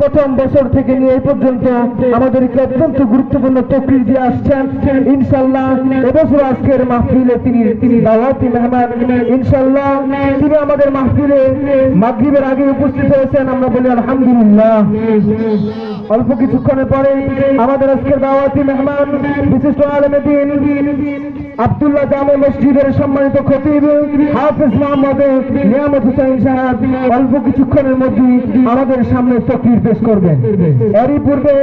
প্রথম বছর থেকে নিয়ে এই পর্যন্ত আমাদেরকে অত্যন্ত গুরুত্বপূর্ণ তকরির দিয়ে আসছেন। ইনশাআল্লাহ এবছর আজকের মাহফিলে তিনি দাওয়াতি মেহমান। ইনশাআল্লাহ তিনি আমাদের মাহফিলে মাগরিবের আগে উপস্থিত হয়েছেন। আমরা বলি আলহামদুলিল্লাহ। অল্প কিছুক্ষণের পরে আমাদের আজকের দাওয়াতি মেহমান বিশিষ্ট আলেমে দ্বীন আব্দুল্লাহ জামে মসজিদের সম্মানিত খতিব হাফেজ মোহাম্মদ নিয়ামত হুসাইন সাহেব অল্প কিছুক্ষণের মধ্যে আমাদের সামনে তকরির পেশ করবেন। এরই পূর্বে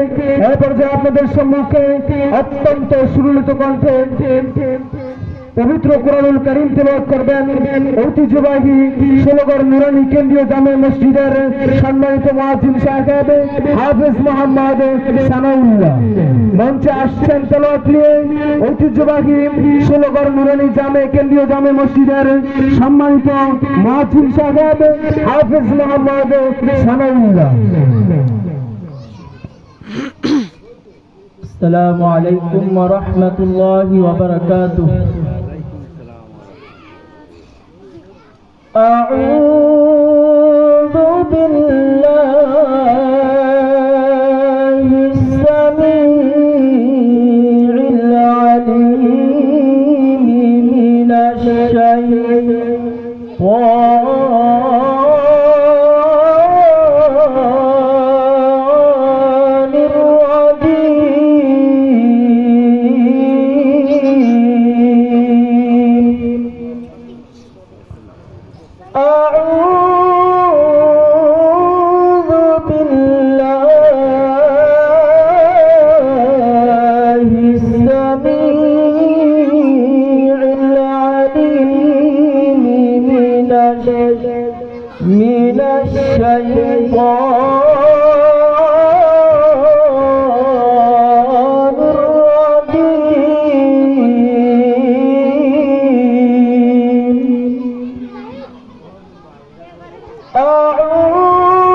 এই পর্যায়ে আপনাদের সম্মুখে অত্যন্ত সুললিত কণ্ঠে পবিত্র কোরআনুল কারীম তেলাওয়াত করবেন ঐতিহ্যবাহী ষোলগড় নুরানি কেন্দ্রীয় জামে মসজিদের সম্মানিত মুয়াজ্জিন সাহেব হাফেজ মোহাম্মদ সানাউল্লাহ। মঞ্চে আসছেন তেলাওয়াত নিয়ে ঐতিহ্যবাহী ষোলগড় নুরানি জামে কেন্দ্রীয় জামে মসজিদের সম্মানিত মুয়াজ্জিন সাহেব হাফেজ মোহাম্মদ সানাউল্লাহ। আসসালামু আলাইকুম ওয়া রাহমাতুল্লাহি ওয়া বারাকাতুহু। আউযু বিল্লাহিস সামিউল আলীম মিনাশ শাইতানির من الشيطان الرجيم.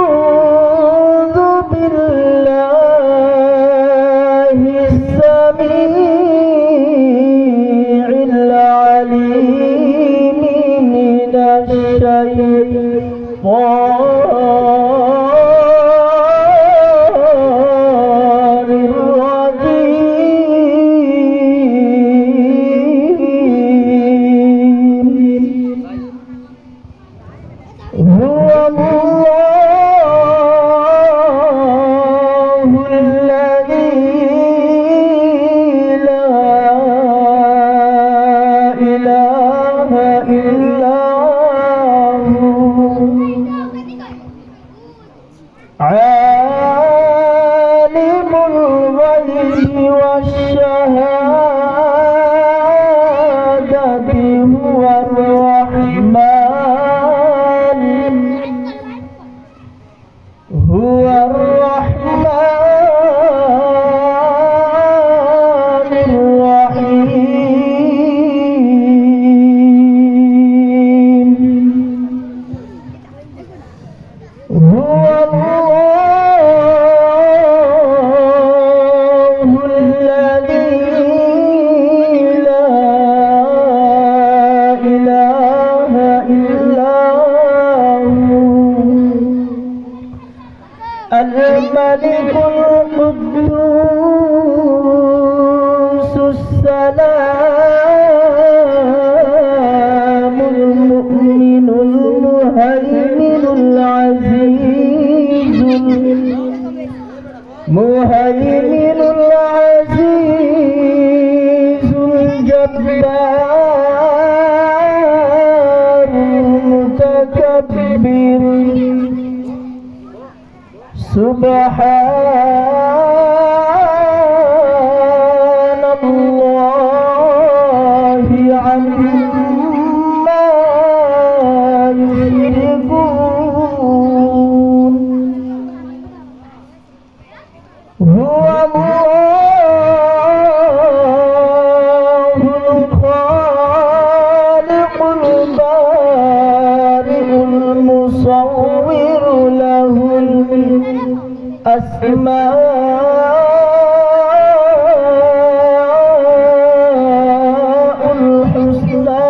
أعوذ بالله السميع العليم من الشيطان عالم الغيب والشهادة هو الرحمن الملك القدوس السلام المؤمن المهيمن العزيز الجبار المتكبر سبحان الله عما يشركون. هو الله الخالق البارئ المصور له الأسماء الحسنى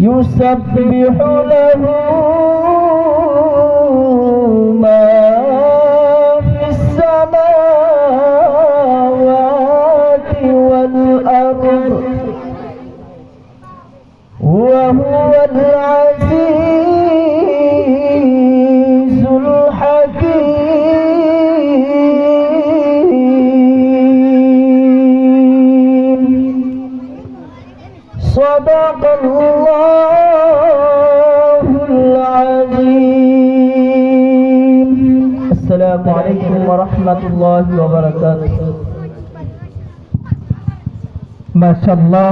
يسبح له وهو العزيز الحكيم صدق الله العظيم. السلام عليكم ورحمة الله وبركاته. ما شاء الله